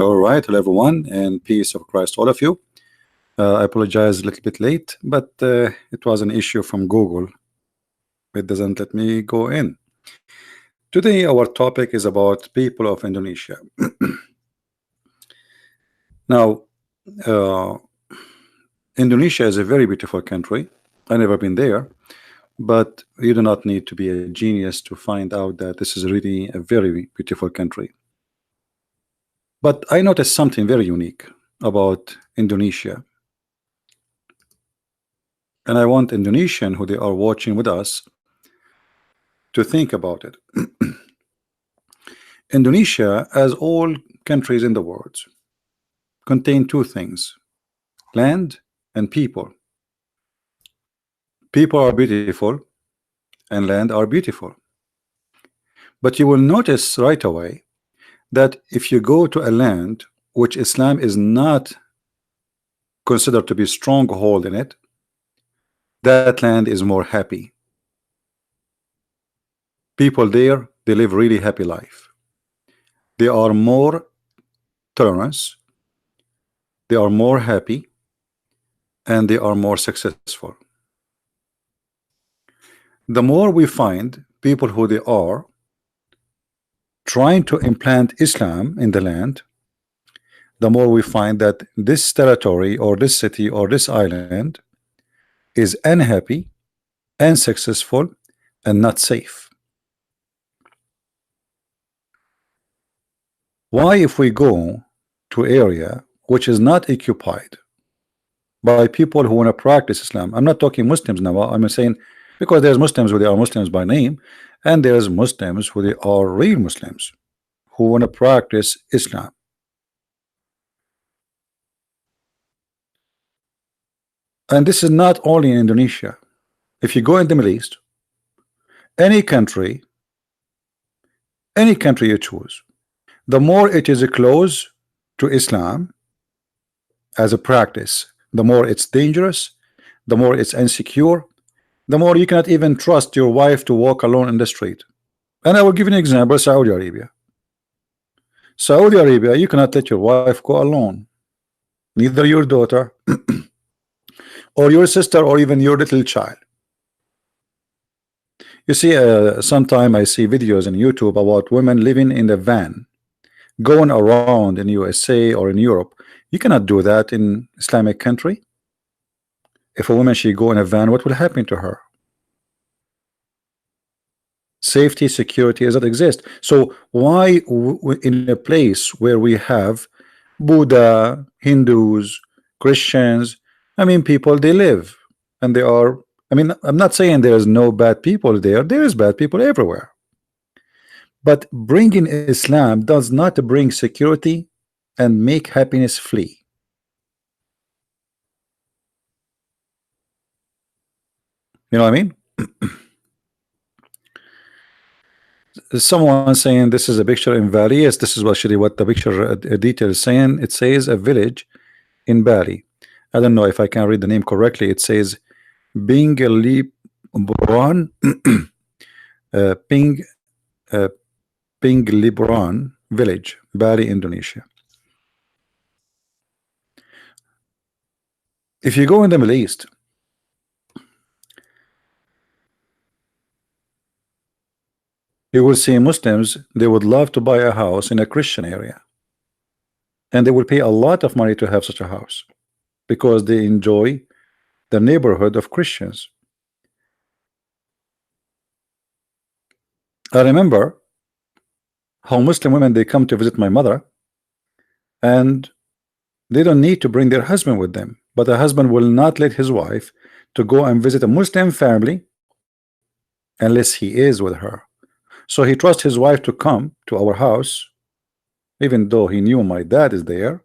All right, hello everyone, and peace of Christ, all of you. I apologize a little bit late, but it was an issue from Google. It doesn't let me go in. Today, our topic is about people of Indonesia. Now, uh, Indonesia is a very beautiful country. I've never been there, but you do not need to be a genius to find out that this is really a very beautiful country. But I noticed something very unique about Indonesia. And I want Indonesian who they are watching with us to think about it. Indonesia, as all countries in the world, contain two things: land and people. People are beautiful and land are beautiful. But you will notice right away that if you go to a land which Islam is not considered to be a stronghold in it, that land is more happy. People there, they live really happy life. They are more tolerance, they are more happy, and they are more successful. The more we find people who they are trying to implant Islam in the land, the more we find that this territory or this city or this island is unhappy, unsuccessful, and not safe. Why, if we go to area which is not occupied by people who want to practice Islam, I'm not talking Muslims now, I'm saying because there's Muslims who they are Muslims by name, and there's Muslims who they are real Muslims who want to practice Islam. And this is not only in Indonesia. If you go in the Middle East, any country you choose, the more it is close to Islam as a practice, the more it's dangerous, the more it's insecure, the more you cannot even trust your wife to walk alone in the street. And I will give you an example: Saudi Arabia. Saudi Arabia, you cannot let your wife go alone, neither your daughter or your sister or even your little child. You see, sometime I see videos on YouTube about women living in the van going around in USA or in Europe. You cannot do that in Islamic country. If a woman she go in a van, what will happen to her? Safety, security does not exist. So why in a place where we have Buddha, Hindus, Christians, I mean, people, they live and they are, I mean, I'm not saying there is no bad people there. There is bad people everywhere. But bringing Islam does not bring security and make happiness flee. You know what I mean? Someone saying this is a picture in Bali. Yes, this is actually what the picture detail is saying. It says a village in Bali. I don't know if I can read the name correctly. It says Binglibran, Ping, uh, Pinglibran village, Bali, Indonesia. If you go in the Middle East, you will see Muslims, they would love to buy a house in a Christian area, and they will pay a lot of money to have such a house because they enjoy the neighborhood of Christians. I remember how Muslim women, they come to visit my mother and they don't need to bring their husband with them, but the husband will not let his wife to go and visit a Muslim family unless he is with her. So he trusts his wife to come to our house, even though he knew my dad is there.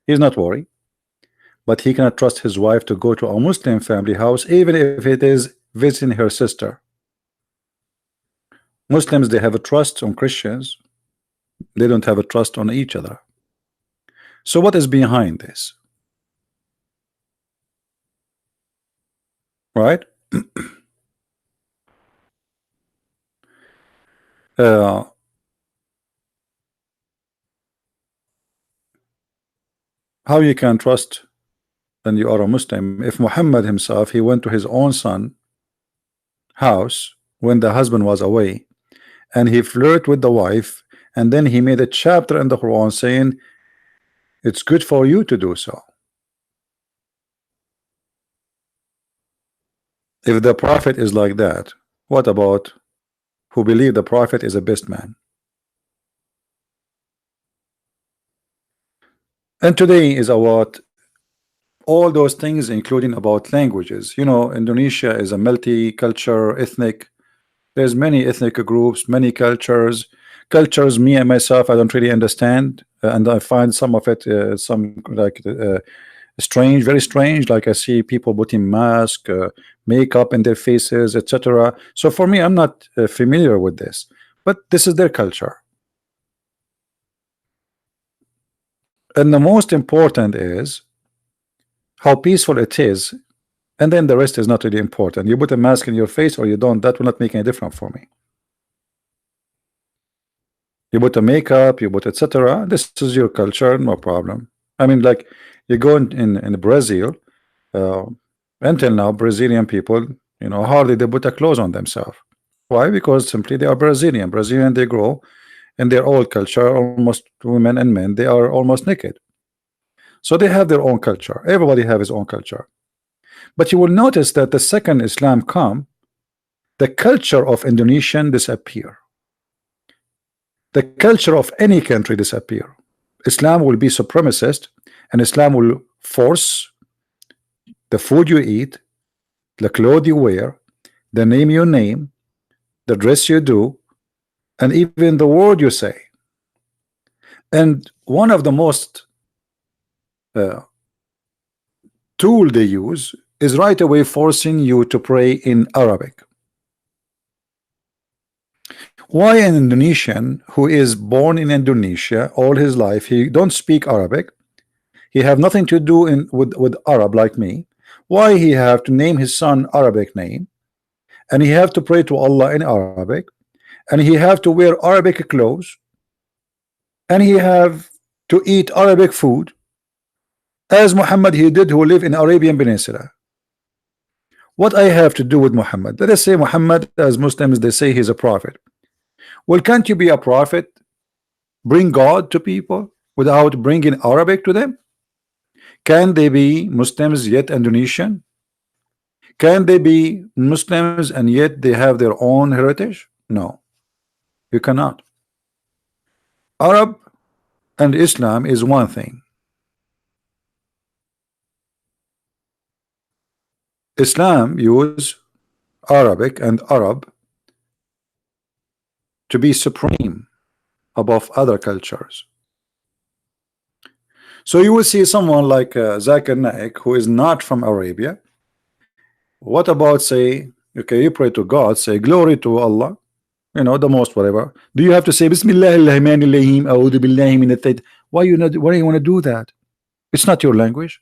He's not worried, but he cannot trust his wife to go to a Muslim family house, even if it is visiting her sister. Muslims, they have a trust on Christians, they don't have a trust on each other. So what is behind this? Right? uh, How you can trust and you are a Muslim if Muhammad himself, he went to his own son house when the husband was away, and he flirted with the wife, and then he made a chapter in the Quran saying it's good for you to do so. If the Prophet is like that, what about who believe the Prophet is a best man? And today is about all those things, including about languages. You know, Indonesia is a multi-culture ethnic. There's many ethnic groups, many cultures me and myself I don't really understand, and I find some of it some like strange, very strange. Like I see people putting mask, makeup in their faces, etc. So for me, I'm not familiar with this, but this is their culture. And the most important is how peaceful it is, and then the rest is not really important. You put a mask in your face or you don't, that will not make any difference for me. You put a makeup, you put etc. This is your culture, no problem. I mean, like you go in Brazil, until now, Brazilian people, you know, hardly they put a clothes on themselves. Why? Because simply they are Brazilian. Brazilian, they grow in their old culture, almost women and men, they are almost naked. So they have their own culture. Everybody have his own culture. But you will notice that the second Islam come, the culture of Indonesian disappear. The culture of any country disappear. Islam will be supremacist, and Islam will force the food you eat, the clothes you wear, the name you name, the dress you do, and even the word you say. And one of the most tool they use is right away forcing you to pray in Arabic. Why an Indonesian who is born in Indonesia all his life, he don't speak Arabic, he have nothing to do with Arab like me, why he have to name his son Arabic name, and he have to pray to Allah in Arabic, and he have to wear Arabic clothes, and he have to eat Arabic food, as Muhammad he did, who live in Arabian Peninsula? What I have to do with Muhammad? Let us say Muhammad, as Muslims they say he's a prophet. Well, can't you be a prophet, bring God to people without bringing Arabic to them? Can they be Muslims yet Indonesian? Can they be Muslims and yet they have their own heritage? No, you cannot. Arab and Islam is one thing. Islam use Arabic and Arab to be supreme above other cultures. So you will see someone like Zakir Naik, who is not from Arabia. What about say, okay, you pray to God, say glory to Allah, you know, the most whatever. Do you have to say Bismillah ar-Rahman ar-Rahim, A'udhu billahi min at-tayt? Why you not? Why do you want to do that? It's not your language.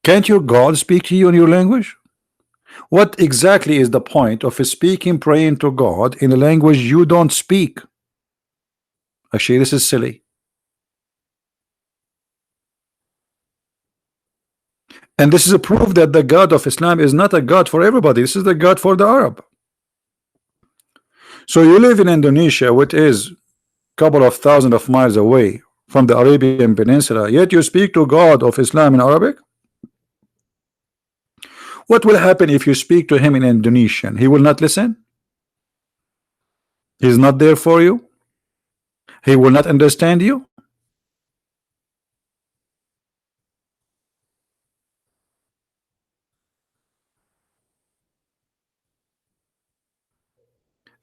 Can't your God speak to you in your language? What exactly is the point of speaking, praying to God in a language you don't speak? Actually, this is silly. And this is a proof that the God of Islam is not a God for everybody. This is the God for the Arab. So you live in Indonesia, which is a couple of thousands of miles away from the Arabian Peninsula, yet you speak to God of Islam in Arabic? What will happen if you speak to him in Indonesian? He will not listen? He's not there for you? He will not understand you?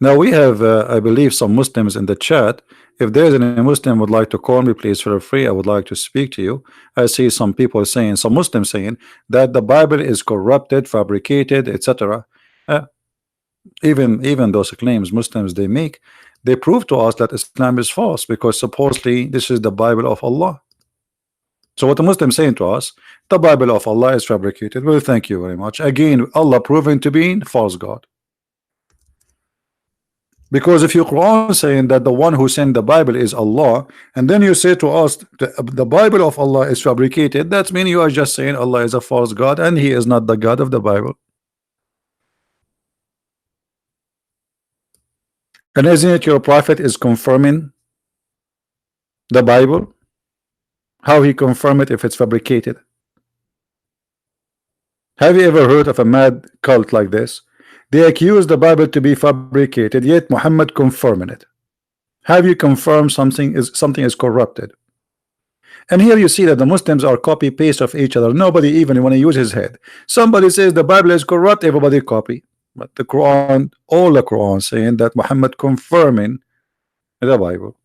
Now we have, I believe, some Muslims in the chat. If there's any Muslim would like to call me, please feel free. I would like to speak to you. I see some people saying, some Muslims saying that the Bible is corrupted, fabricated, etc. Even those claims Muslims they make, they prove to us that Islam is false because supposedly this is the Bible of Allah. So what the Muslims saying to us, the Bible of Allah is fabricated. Well, thank you very much. Again, Allah proven to be false God. Because if your Quran saying that the one who sent the Bible is Allah, and then you say to us the Bible of Allah is fabricated, that means you are just saying Allah is a false God and he is not the God of the Bible. And isn't it your prophet is confirming the Bible? How he confirm it if it's fabricated? Have you ever heard of a mad cult like this? They accuse the Bible to be fabricated, yet Muhammad confirming it. Have you confirmed something is corrupted? And here you see that the Muslims are copy paste of each other. Nobody even want to use his head. Somebody says the Bible is corrupt, everybody copy. But the Quran, all the Quran saying that Muhammad confirming the Bible.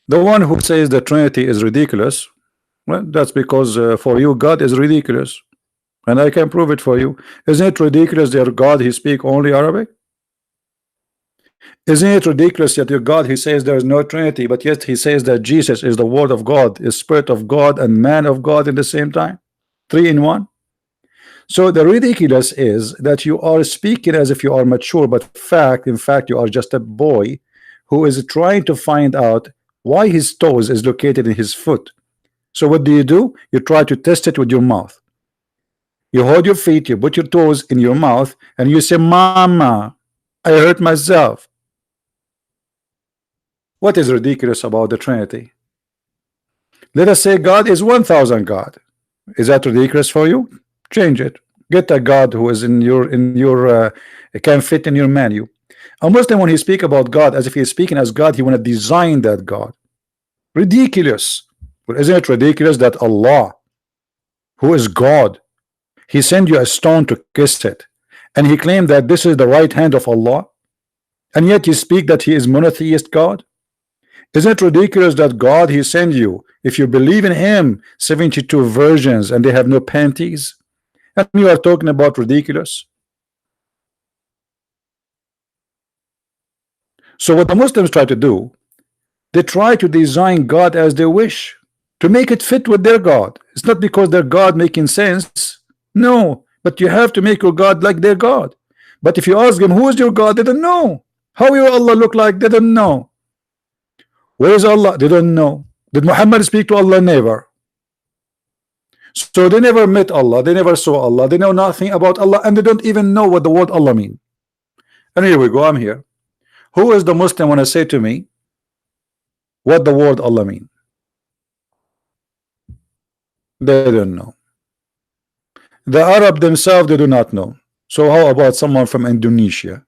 The one who says the Trinity is ridiculous, well, that's because for you God is ridiculous, and I can prove it for you. Isn't it ridiculous that God he speak only Arabic? Isn't it ridiculous that your God he says there is no Trinity, but yet he says that Jesus is the Word of God, is Spirit of God and Man of God in the same time, 3 in 1? So the ridiculous is that you are speaking as if you are mature, but in fact you are just a boy who is trying to find out why his toes is located in his foot. So what do? You try to test it with your mouth. You hold your feet, you put your toes in your mouth, and you say, Mama, I hurt myself. What is ridiculous about the Trinity? Let us say God is 1,000 God. Is that ridiculous for you? Change it. Get a God who is in your can fit in your menu. A Muslim, when he speak about God as if he is speaking as God, he want to design that God. Ridiculous. But isn't it ridiculous that Allah, who is God, he sent you a stone to kiss it, and he claimed that this is the right hand of Allah, and yet you speak that he is monotheist God? Isn't it ridiculous that God he sent you, if you believe in him, 72 virgins and they have no panties? And you are talking about ridiculous. So what the Muslims try to do, they try to design God as they wish, to make it fit with their God. It's not because their God making sense. No, but you have to make your God like their God. But if you ask them who is your God, they don't know. How will Allah look like? They don't know. Where is Allah? They don't know. Did Muhammad speak to Allah? Never. So they never met Allah, they never saw Allah, they know nothing about Allah, and they don't even know what the word Allah mean. And here we go, I'm here. Who is the Muslim when I say to me what the word Allah mean? They don't know. The Arab themselves, they do not know. So how about someone from Indonesia?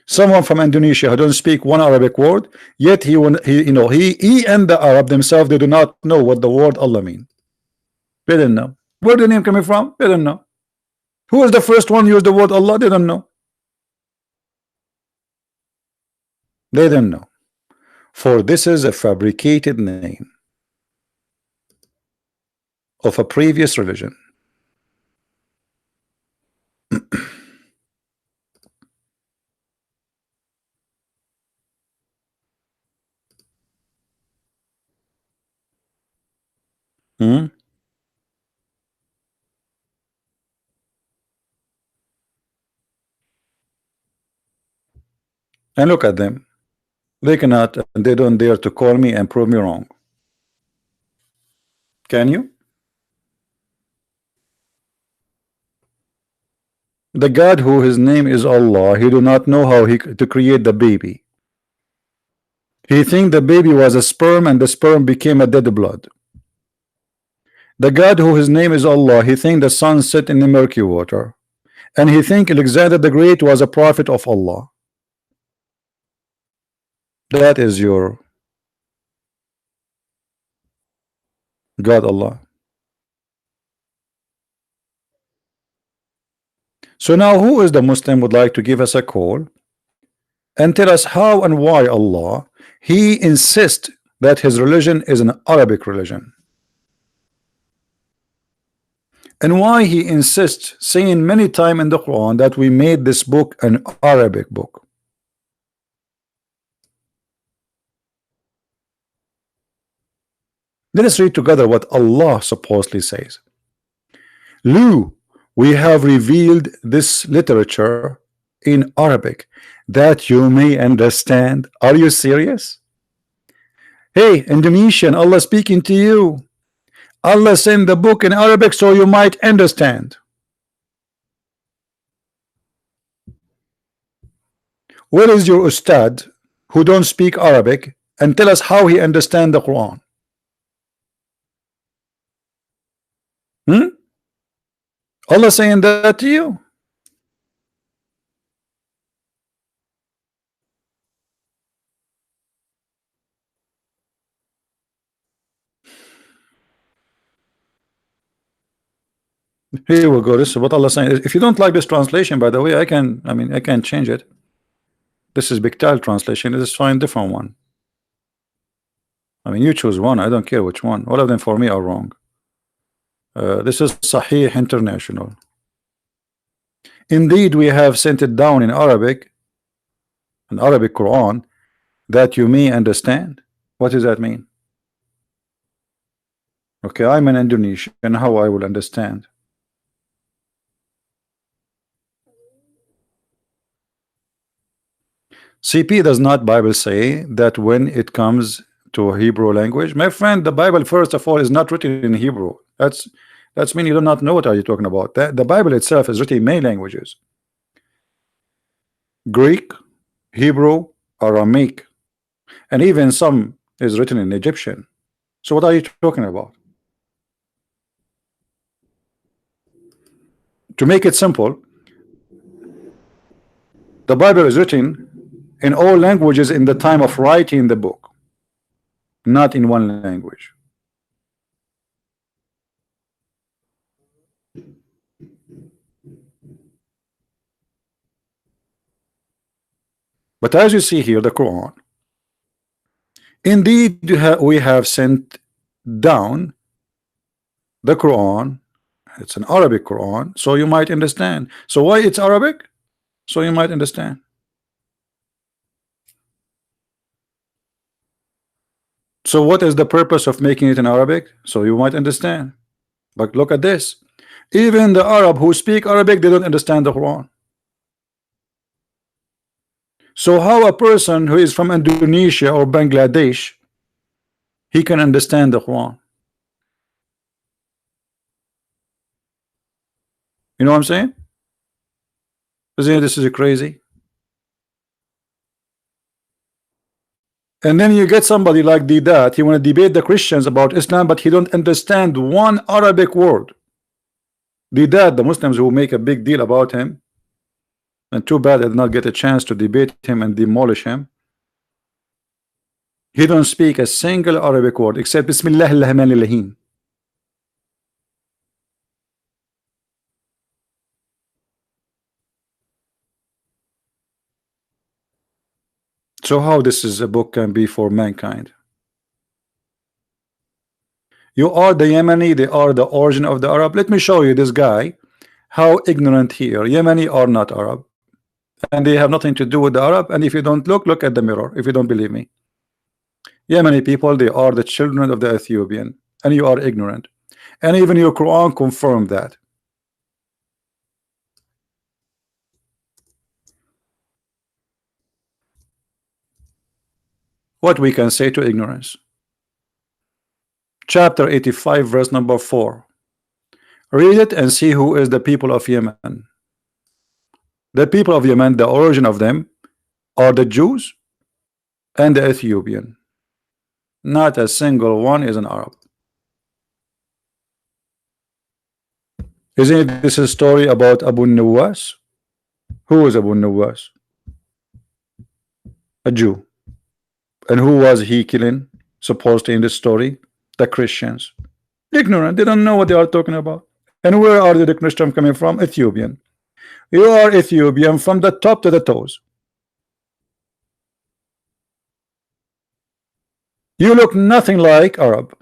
Someone from Indonesia who don't speak one Arabic word, yet he and the Arab themselves, they do not know what the word Allah mean. They don't know. Where the name coming from? They don't know. Who is the first one who used the word Allah? They don't know. They don't know. For this is a fabricated name of a previous religion. Hmm? And look at them. They cannot, and they don't dare to call me and prove me wrong. Can you? The God who his name is Allah, he do not know how to create the baby. He think the baby was a sperm and the sperm became a dead blood. The God who his name is Allah, he think the sun set in the murky water, and he think Alexander the Great was a prophet of Allah. That is your God Allah. So now who is the Muslim would like to give us a call and tell us how and why Allah he insists that his religion is an Arabic religion, and why he insists saying many times in the Quran that we made this book an Arabic book. Let us read together what Allah supposedly says. Lu, we have revealed this literature in Arabic that you may understand. Are you serious? Hey, Indonesian, Allah speaking to you. Allah sent the book in Arabic so you might understand. Where is your ustad who don't speak Arabic and tell us how he understand the Quran? Allah saying that to you? Here we go. This is what Allah saying. If you don't like this translation, by the way, I can change it. This is Bictal translation. This is fine, different one. I mean, you choose one. I don't care which one. All of them for me are wrong. This is Sahih International. Indeed, we have sent it down in Arabic, an Arabic Quran, that you may understand. What does that mean? Okay, I'm an Indonesian. How I will understand? CP, does not Bible say that when it comes to Hebrew language? My friend, the Bible first of all is not written in Hebrew. That's mean you do not know what are you talking about. The Bible itself is written in many languages: Greek, Hebrew, Aramaic, and even some is written in Egyptian. So what are you talking about? To make it simple, the Bible is written in all languages in the time of writing the book, not in one language. But as you see here, the Quran, indeed we have sent down the Quran. It's an Arabic Quran, so you might understand. So why it's Arabic? So you might understand. So what is the purpose of making it in Arabic? So you might understand. But look at this. Even the Arab who speak Arabic, they don't understand the Quran. So how a person who is from Indonesia or Bangladesh, he can understand the Quran? You know what I'm saying? This is crazy. And then you get somebody like Didat, he want to debate the Christians about Islam, but he don't understand one Arabic word. Didat, the Muslims who make a big deal about him, and too bad I did not get a chance to debate him and demolish him. He don't speak a single Arabic word except Bismillah ar-Rahman ar-Rahim. So how this is a book can be for mankind? You are the Yemeni, they are the origin of the Arab. Let me show you this guy, how ignorant here. Yemeni are not Arab, and they have nothing to do with the Arab. And if you don't look at the mirror, if you don't believe me. Yemeni people, they are the children of the Ethiopian, and you are ignorant. And even your Quran confirmed that. What we can say to ignorance? Chapter 85, verse number 4. Read it and see who is the people of Yemen. The people of Yemen, the origin of them are the Jews and the Ethiopian. Not a single one is an Arab. Isn't this a story about Abu Nawas? Who is Abu Nawas? A Jew. And who was he killing, supposedly in this story? The Christians. Ignorant, they don't know what they are talking about. And where are the Christians coming from? Ethiopian. You are Ethiopian from the top to the toes. You look nothing like Arab.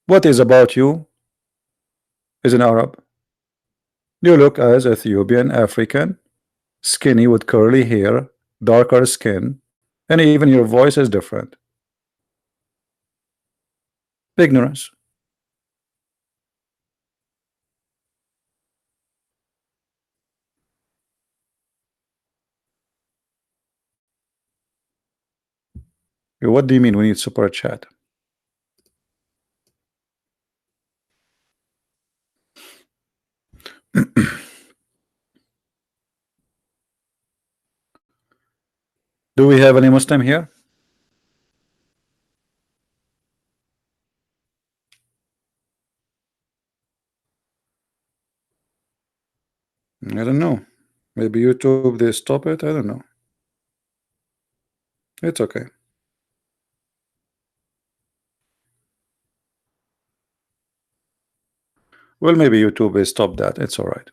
What is about you is an Arab. You look as Ethiopian, African, skinny with curly hair, darker skin, and even your voice is different. Ignorance. What do you mean we need super chat? Do we have any Muslim here? I don't know. Maybe YouTube they stop it. I don't know. It's okay. Well, maybe YouTube they stop that. It's all right.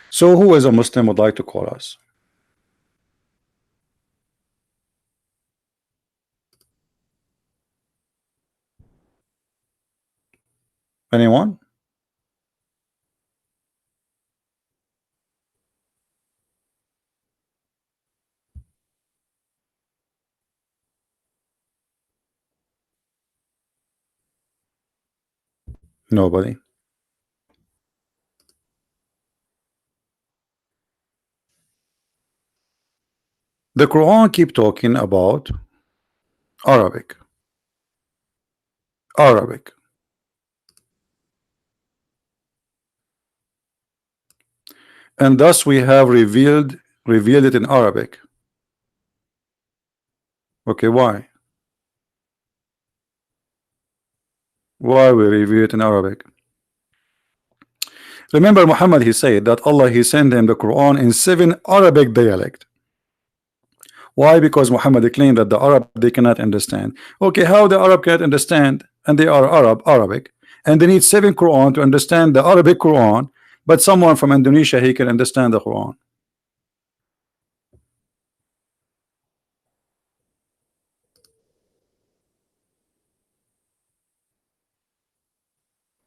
So who is a Muslim would like to call us? Anyone? Nobody. The Quran keep talking about Arabic. Arabic. And thus we have revealed it in Arabic. Okay, why? Why we reveal it in Arabic? Remember Muhammad, he said that Allah he sent him the Quran in 7 Arabic dialect. Why? Because Muhammad claimed that the Arab they cannot understand. Okay, how the Arab cannot understand, and they are Arabic, and they need 7 Quran to understand the Arabic Quran, but someone from Indonesia he can understand the Quran.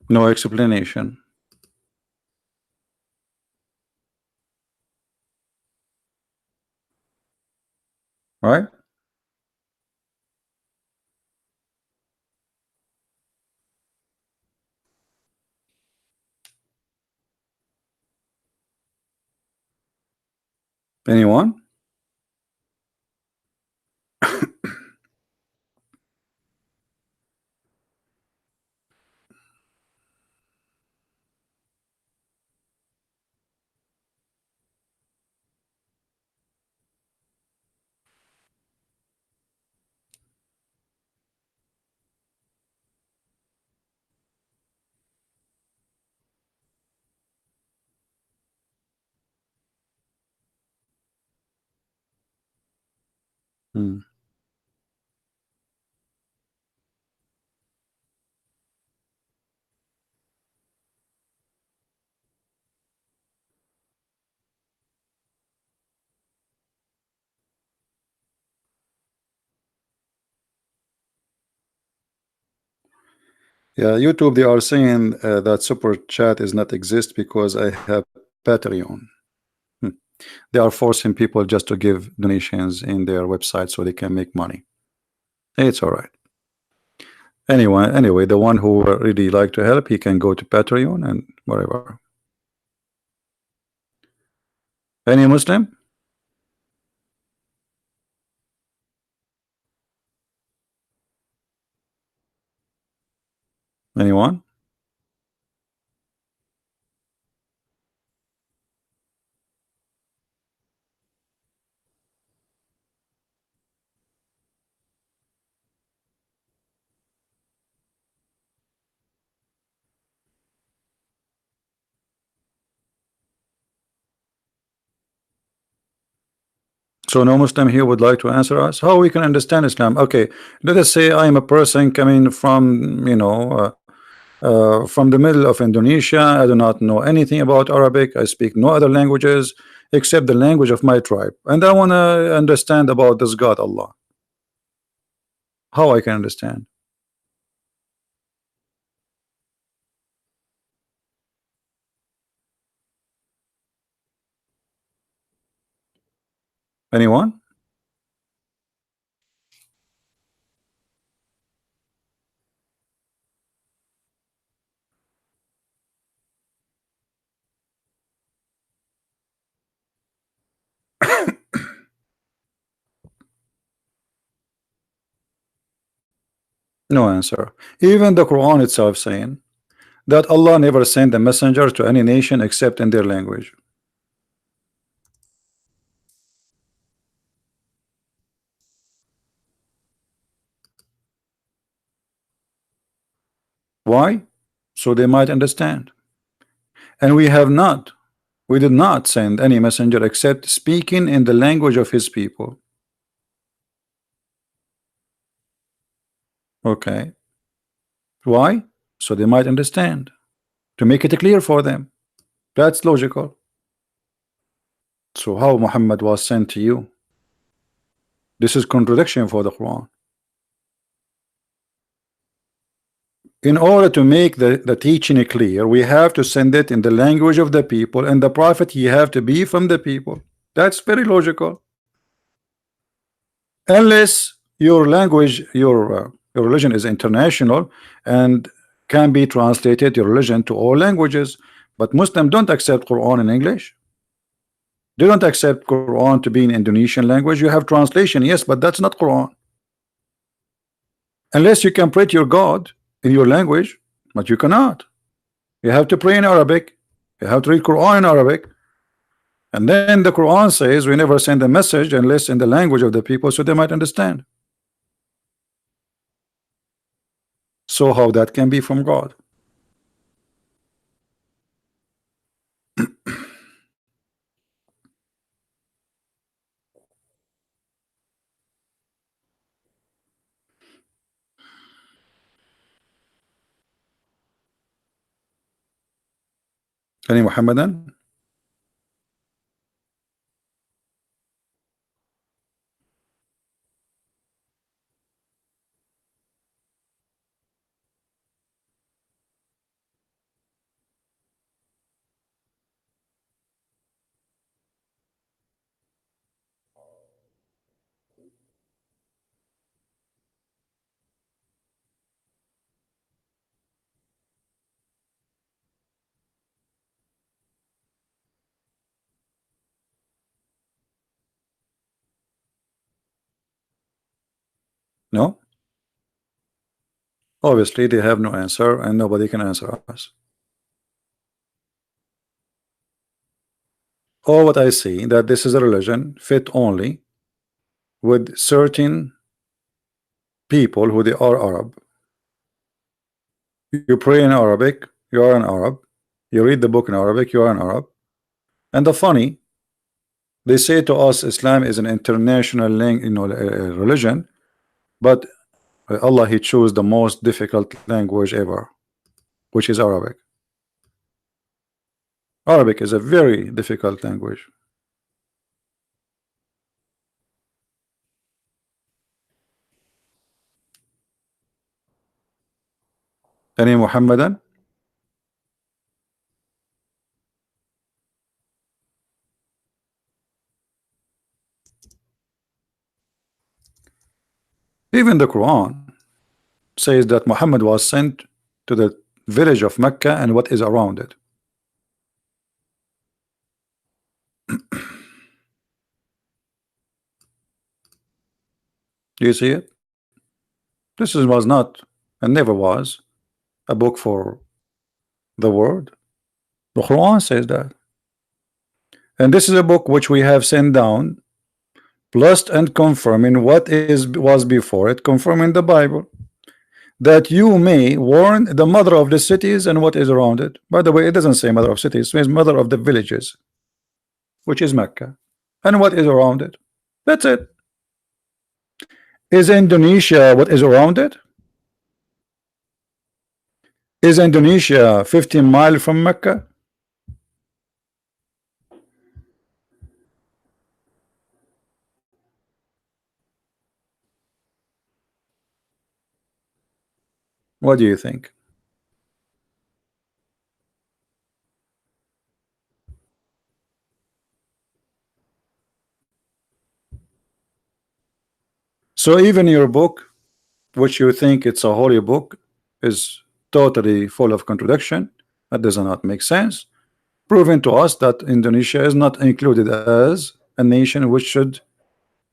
No explanation. Right? Anyone? Hmm. Yeah, YouTube they are saying that super chat is not exist because I have Patreon. Hmm. They are forcing people just to give donations in their website so they can make money. It's all right. Anyway, the one who really like to help, he can go to Patreon and whatever. Any Muslim? Anyone? So no Muslim here would like to answer us how we can understand Islam. Okay, let us say I am a person coming from from the middle of Indonesia. I do not know anything about Arabic. I speak no other languages except the language of my tribe, and I want to understand about this God Allah. How I can understand? Anyone? No answer. Even the Quran itself saying that Allah never sent a messenger to any nation except in their language. Why? So they might understand. And we did not send any messenger except speaking in the language of his people. Okay. Why? So they might understand. To make it clear for them. That's logical. So how Muhammad was sent to you? This is contradiction for the Quran. In order to make the teaching clear, we have to send it in the language of the people, and the prophet he have to be from the people. That's very logical. Unless your language, your religion is international and can be translated your religion to all languages, but Muslims don't accept Quran in English. They don't accept Quran to be in Indonesian language. You have translation, yes, but that's not Quran. Unless you can pray to your God in your language, but you cannot. You have to pray in Arabic. You have to read Quran in Arabic. And then the Quran says we never send a message unless in the language of the people so they might understand. So how that can be from God? Any Muhammadan? No? Obviously they have no answer and nobody can answer us. All what I see that this is a religion fit only with certain people who they are Arab. You pray in Arabic, you are an Arab. You read the book in Arabic, you are an Arab. And the funny, they say to us Islam is an international religion, but Allah he chose the most difficult language ever, which is Arabic. Arabic is a very difficult language. Any Muhammadan? Even the Quran says that Muhammad was sent to the village of Mecca and what is around it. Do you see it? Was not and never was a book for the world. The Quran says that. And this is a book which we have sent down, plus and confirming what was before it, confirming the Bible, that you may warn the mother of the cities and what is around it. By the way, it doesn't say mother of cities, it says mother of the villages, which is Mecca, and what is around it. That's it. Is Indonesia what is around it? Is Indonesia 15 miles from Mecca? What do you think? So even your book, which you think it's a holy book, is totally full of contradiction. That does not make sense, proving to us that Indonesia is not included as a nation which should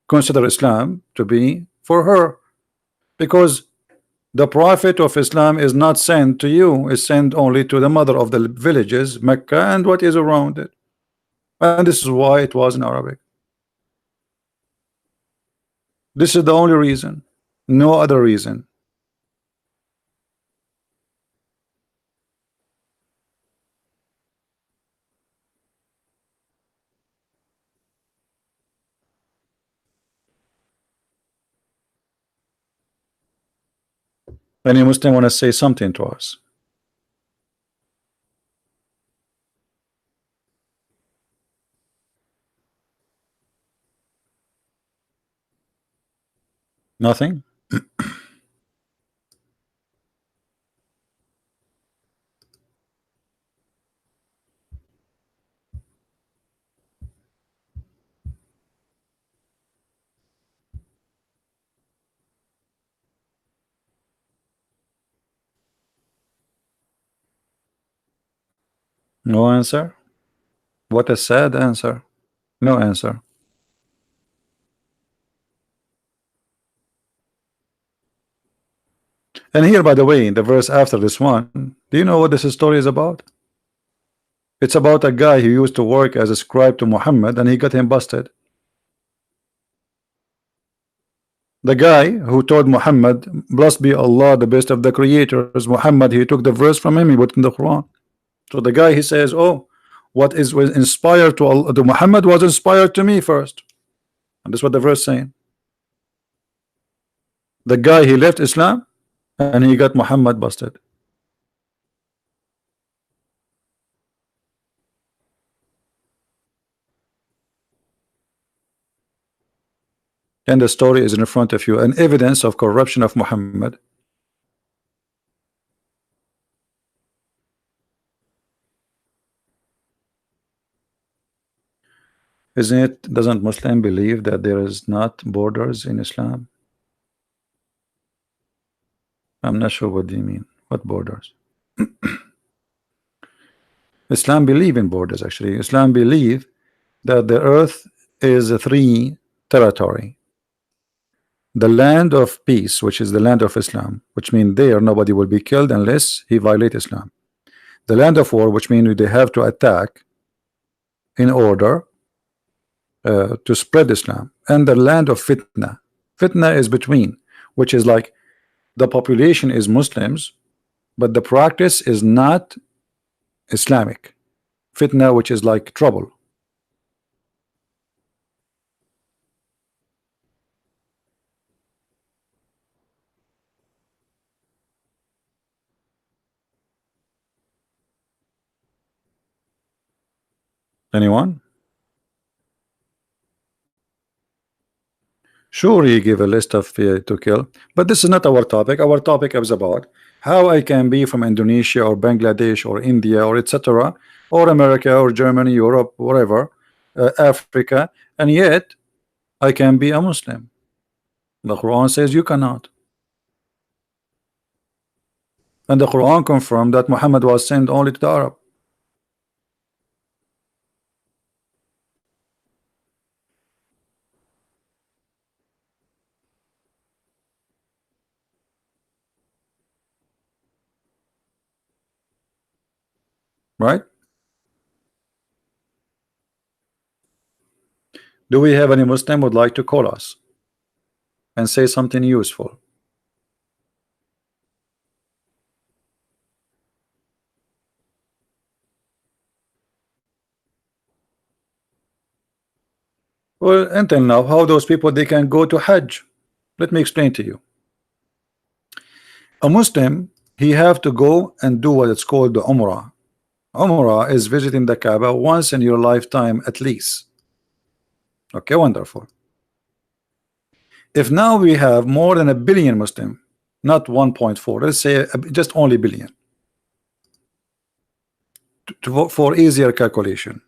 consider Islam to be for her, because the prophet of Islam is not sent to you, is sent only to the mother of the villages, Mecca, and what is around it. And this is why it was in Arabic. This is the only reason, no other reason. Any Muslim want to say something to us? Nothing? No answer? What a sad answer. No answer. And here, by the way, the verse after this one, do you know what this story is about? It's about a guy who used to work as a scribe to Muhammad and he got him busted. The guy who told Muhammad, blessed be Allah, the best of the creators, Muhammad, he took the verse from him, he put in the Quran. So the guy, he says, oh, what is was inspired to Allah, to Muhammad was inspired to me first. And that's what the verse saying. The guy, he left Islam and he got Muhammad busted. And the story is in front of you, an evidence of corruption of Muhammad. Isn't it? Doesn't Muslim believe that there is not borders in Islam? I'm not sure what do you mean. What borders? Islam believe in borders. Actually, Islam believe that the earth is a three territory. The land of peace, which is the land of Islam, which means there nobody will be killed unless he violate Islam. The land of war, which means they have to attack in order to spread Islam. And the land of fitna. Fitna is between, which is like the population is Muslims, but the practice is not Islamic. Fitna, which is like trouble. Anyone? Sure, he gave a list of to kill, but this is not our topic. Our topic is about how I can be from Indonesia or Bangladesh or India or etc. or America or Germany, Europe, wherever, Africa, and yet I can be a Muslim. The Quran says you cannot. And the Quran confirmed that Muhammad was sent only to the Arab. Right? Do we have any Muslim would like to call us and say something useful? Well, until now, how those people they can go to Hajj? Let me explain to you. A Muslim, he have to go and do what it's called the Umrah. Umrah is visiting the Kaaba once in your lifetime at least. Okay, wonderful. If now we have more than a billion Muslim, not 1.4, let's say just only billion, for easier calculation.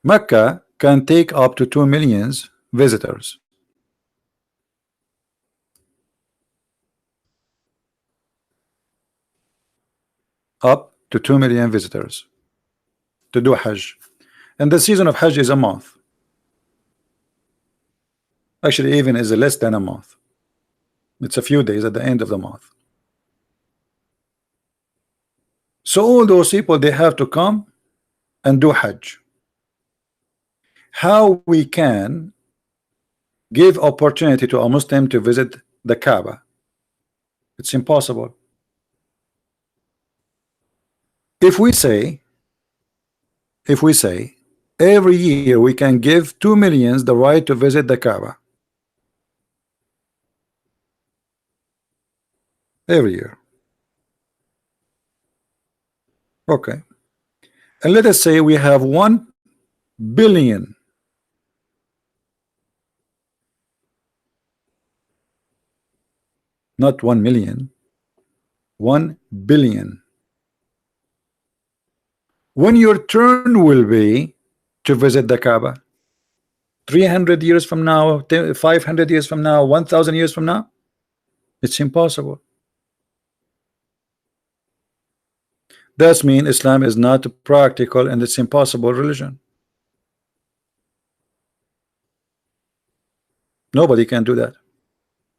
Mecca can take up to 2 million visitors. Up to 2 million visitors to do Hajj. And the season of Hajj is a month. Actually, even is less than a month. It's a few days at the end of the month. So all those people, they have to come and do Hajj. How we can give opportunity to a Muslim to visit the Kaaba? It's impossible. If we say every year we can give 2 million the right to visit the Kaaba, every year, okay, and let us say we have 1 billion, not 1 million, 1 billion. When your turn will be to visit the Kaaba, 300 years from now, 500 years from now, 1,000 years from now, it's impossible. That means Islam is not practical and it's impossible religion. Nobody can do that,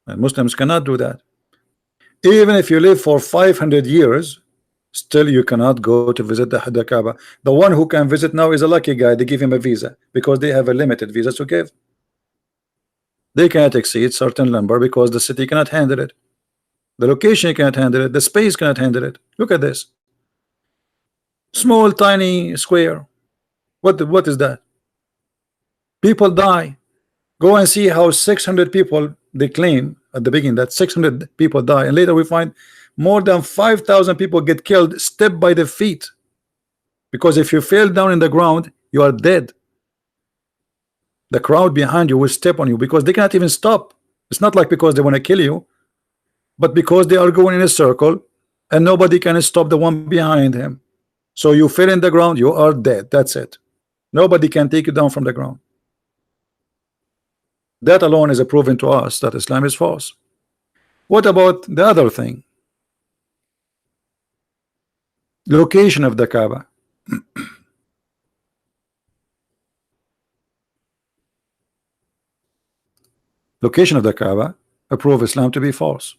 and Muslims cannot do that. Even if you live for 500 years, still you cannot go to visit the Kaaba. The one who can visit now is a lucky guy. They give him a visa because they have a limited visa to give. They cannot exceed certain number because the city cannot handle it, the location cannot handle it, the space cannot handle it. Look at this small tiny square. What is that? People die. Go and see how 600 people, they claim at the beginning that 600 people die, and later we find more than 5,000 people get killed step by the feet, because if you fell down in the ground you are dead. The crowd behind you will step on you because they cannot even stop. It's not like because they want to kill you, but because they are going in a circle and nobody can stop the one behind him. So you fell in the ground, you are dead. That's it. Nobody can take you down from the ground. That alone is a proven to us that Islam is false. What about the other thing? Location of the Kaaba. Location of the Kaaba prove Islam to be false.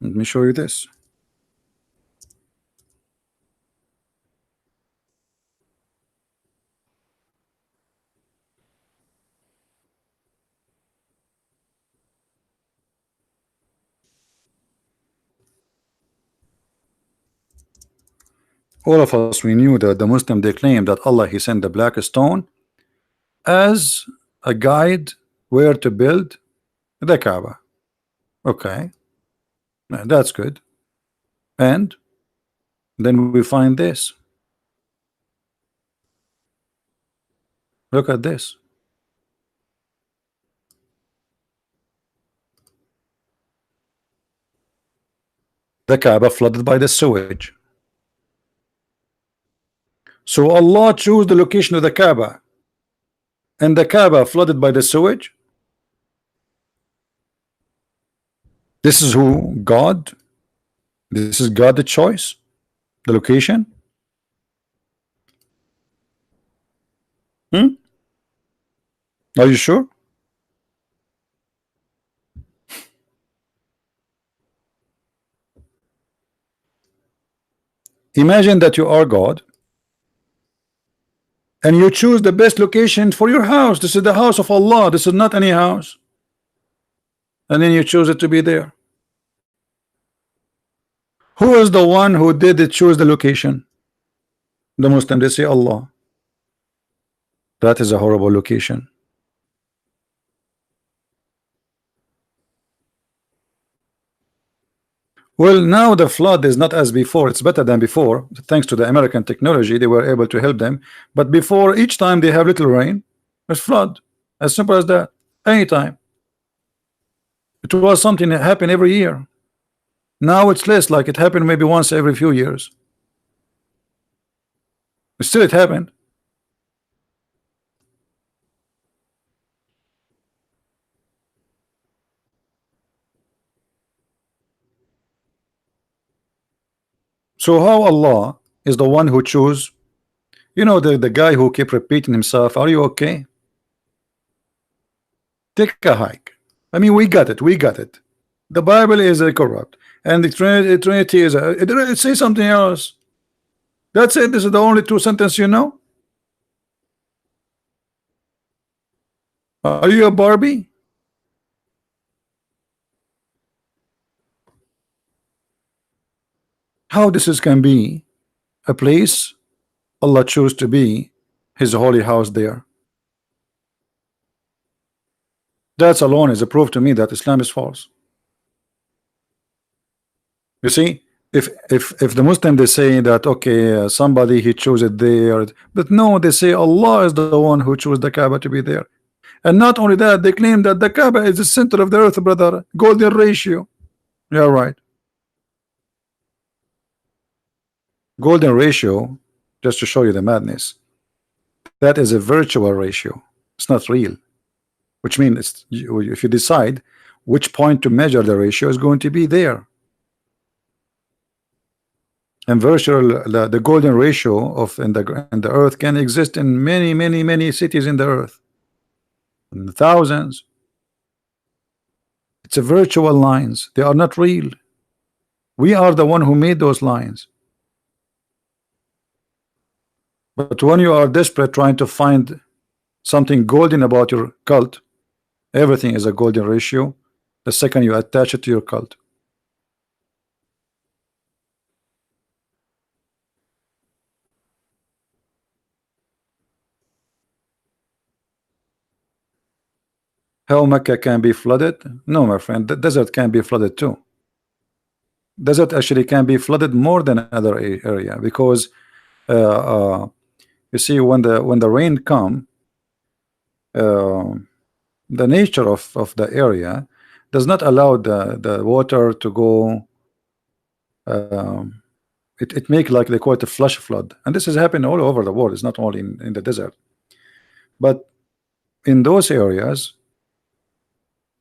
Let me show you this. All of us, we knew that the Muslim, they claim that Allah, he sent the black stone as a guide where to build the Kaaba. Okay, that's good. And then we find this. Look at this. The Kaaba flooded by the sewage. So Allah chose the location of the Kaaba, and the Kaaba flooded by the sewage. This is who God. This is God the choice, the location. Are you sure? Imagine that you are God and you choose the best location for your house. This is the house of Allah. This is not any house. And then you choose it to be there. Who is the one who did it choose the location? The Muslim, they say Allah. That is a horrible location. Well, now the flood is not as before. It's better than before. Thanks to the American technology, they were able to help them. But before, each time they have little rain, it's flood. As simple as that. Anytime. It was something that happened every year. Now it's less, like it happened maybe once every few years. But still, it happened. So how Allah is the one who chose? You know, the guy who kept repeating himself, are you okay? Take a hike. I mean, we got it. We got it. The Bible is corrupt, and the Trinity is it says something else. That's it. This is the only two sentences you know. Are you a Barbie? How this is can be a place Allah chose to be His holy house there? That alone is a proof to me that Islam is false. You see, if the Muslim they say that okay, somebody he chose it there, but no, they say Allah is the one who chose the Kaaba to be there. And not only that, they claim that the Kaaba is the center of the earth, brother. Golden ratio. Yeah, right. Golden ratio, just to show you the madness, that is a virtual ratio. It's not real. Which means if you decide which point to measure the ratio is going to be there. And virtual, the golden ratio of in the earth can exist in many cities in the earth. In thousands. It's a virtual lines. They are not real. We are the one who made those lines. But when you are desperate trying to find something golden about your cult, everything is a golden ratio the second you attach it to your cult. How Mecca can be flooded? No, my friend, the desert can be flooded too. Desert actually can be flooded more than other area because you see when the rain come, the nature of the area does not allow the water to go. It make like they call it a flash flood, and this has happened all over the world. It's not only in the desert, but in those areas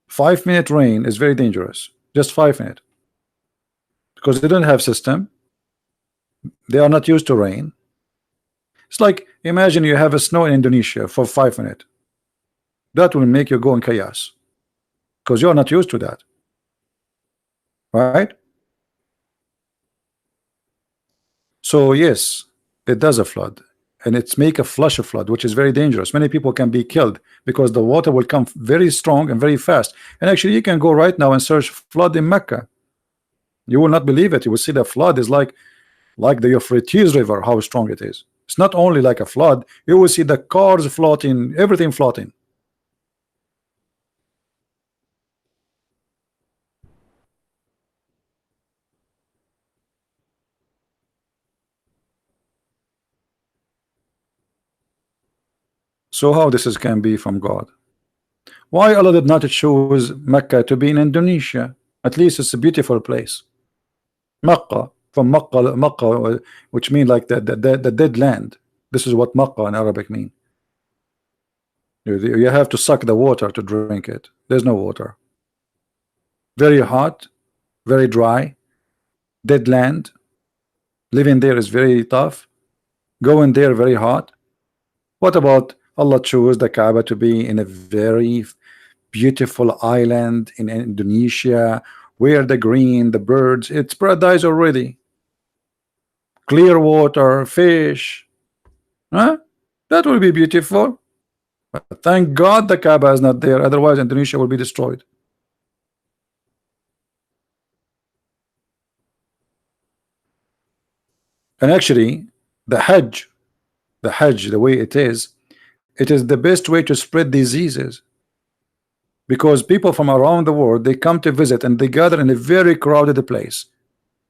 5-minute rain is very dangerous. Just 5 minutes, because they don't have system. They are not used to rain. It's like imagine you have a snow in Indonesia for 5 minutes. That will make you go in chaos because you're not used to that, right? So yes, it does a flood, and it's make a flash of flood, which is very dangerous. Many people can be killed because the water will come very strong and very fast. And actually, you can go right now and search flood in Mecca. You will not believe it. You will see the flood is like the Euphrates River, how strong it is. It's not only like a flood. You will see the cars floating, everything floating. So how this is can be from God? Why Allah did not choose Mecca to be in Indonesia? At least it's a beautiful place. Mecca, from Mecca, which means like the dead land. This is what Mecca in Arabic mean. You have to suck the water to drink it. There's no water. Very hot, very dry, dead land. Living there is very tough. Going there very hot. What about Allah chose the Kaaba to be in a very beautiful island in Indonesia, where the green, the birds, it's paradise already. Clear water, fish, huh? That will be beautiful. But thank God the Kaaba is not there, otherwise Indonesia will be destroyed. And actually, the Hajj, the way it is the best way to spread diseases, because people from around the world, they come to visit and they gather in a very crowded place,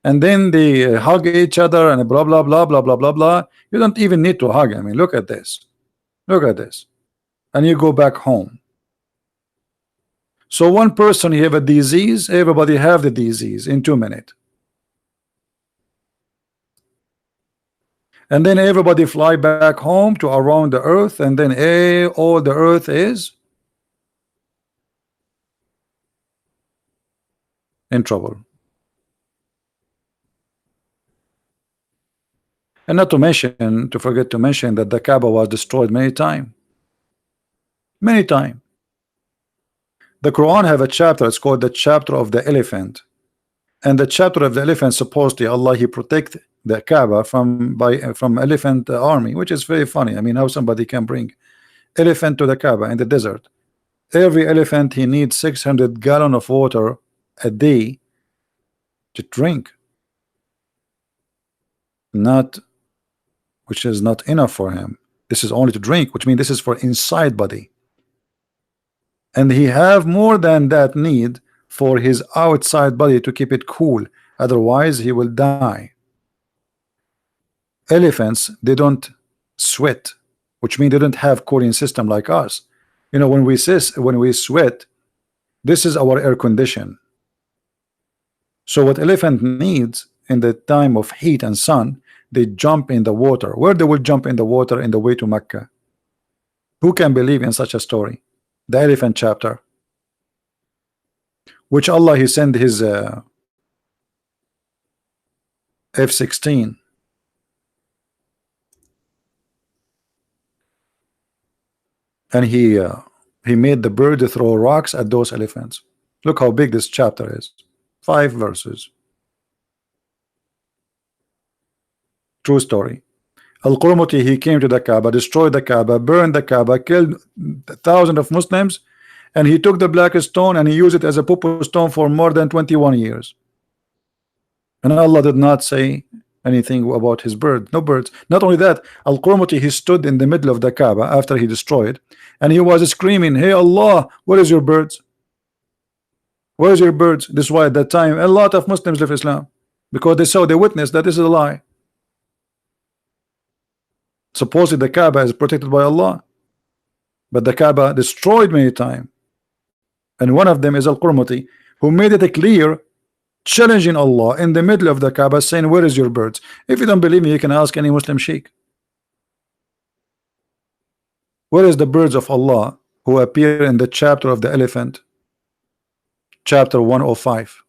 and then they hug each other and blah blah blah blah blah blah blah. You don't even need to hug. I mean, look at this, and you go back home. So one person he have a disease, everybody have the disease in 2 minutes. And then everybody fly back home to around the earth, and then all the earth is in trouble. And not to mention, to forget to mention that the Kaaba was destroyed many times. Many times. The Quran have a chapter, it's called the chapter of the elephant. And the chapter of the elephant, supposedly Allah he protect the Kaaba from elephant army, which is very funny. I mean, how somebody can bring elephant to the Kaaba in the desert. Every elephant he needs 600 gallons of water a day to drink. Not, which is not enough for him. This is only to drink, which means this is for inside body. And he have more than that need for his outside body to keep it cool. Otherwise he will die. Elephants, they don't sweat, which means they don't have cooling system like us. You know, when we sweat, this is our air condition. So what elephant needs in the time of heat and sun, they jump in the water. Where they will jump in the water? In the way to Mecca. Who can believe in such a story? The elephant chapter, which Allah he sent his F-16, and he made the bird throw rocks at those elephants. Look how big this chapter is. 5 verses. True story. Al-Qurmuti, he came to the Kaaba, destroyed the Kaaba, burned the Kaaba, killed thousands of Muslims, and he took the black stone and he used it as a poo stone for more than 21 years. And Allah did not say anything about his bird. No birds. Not only that, Al-Qurmuti, he stood in the middle of the Kaaba after he destroyed, and he was screaming, "Hey Allah, where is your birds? Where is your birds?" This is why at that time a lot of Muslims left Islam, because they witnessed that this is a lie. Supposedly the Kaaba is protected by Allah, but the Kaaba destroyed many times. And one of them is Al-Qurmuti, who made it clear, challenging Allah in the middle of the Kaaba, saying, "Where is your birds?" If you don't believe me, you can ask any Muslim sheikh. Where is the birds of Allah who appear in the chapter of the elephant, chapter 105?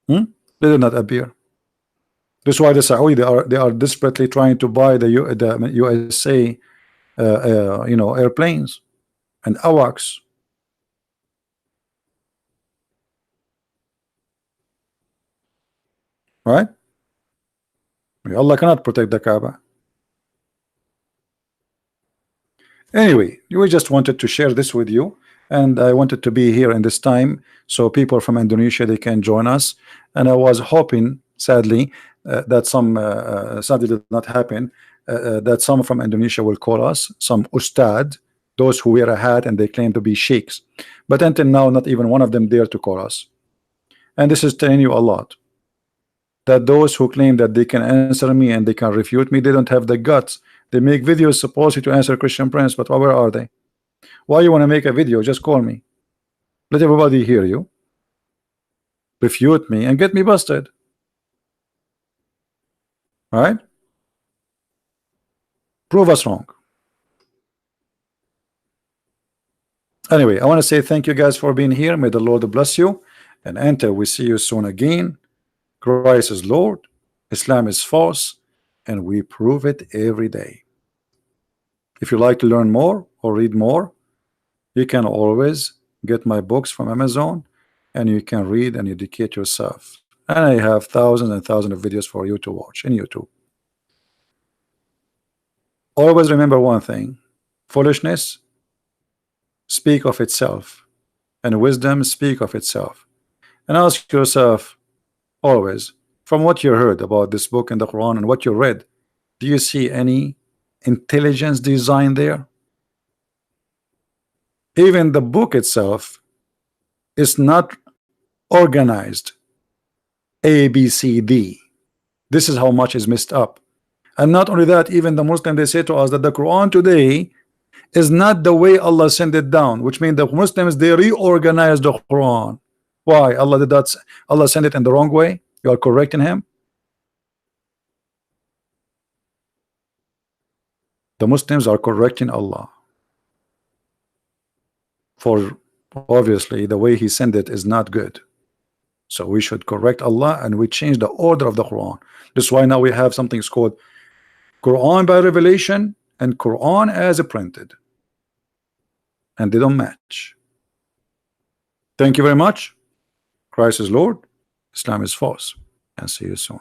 They did not appear. That's why the Saudi they are desperately trying to buy the USA you know, airplanes and AWACS. Right? Allah cannot protect the Kaaba. Anyway, we just wanted to share this with you, and I wanted to be here in this time so people from Indonesia they can join us. And I was hoping, sadly, that sadly did not happen, that some from Indonesia will call us, some ustad, those who wear a hat and they claim to be sheikhs. But until now, not even one of them dare to call us. And this is telling you a lot, that those who claim that they can answer me and they can refute me, they don't have the guts. They make videos supposedly to answer Christian Prince, but where are they? Why you want to make a video? Just call me. Let everybody hear you. Refute me and get me busted. All right? Prove us wrong. Anyway, I want to say thank you guys for being here. May the Lord bless you. And enter, we see you soon again. Christ is Lord, Islam is false, and we prove it every day. If you like to learn more or read more, you can always get my books from Amazon, and you can read and educate yourself. And I have thousands and thousands of videos for you to watch in YouTube. Always remember one thing: foolishness speak of itself, and wisdom speak of itself. And ask yourself always, from what you heard about this book in the Quran and what you read, do you see any intelligence design there? Even the book itself is not organized A, B, C, D. This is how much is messed up. And not only that, even the Muslim, they say to us that the Quran today is not the way Allah sent it down, which means the Muslims they reorganized the Quran. Why? Allah did that. Allah sent it in the wrong way. You are correcting him. The Muslims are correcting Allah for obviously the way he sent it is not good. So we should correct Allah and we change the order of the Quran. That's why now we have something called Quran by revelation and Quran as a printed, and they don't match. Thank you very much. Christ is Lord, Islam is false, and see you soon.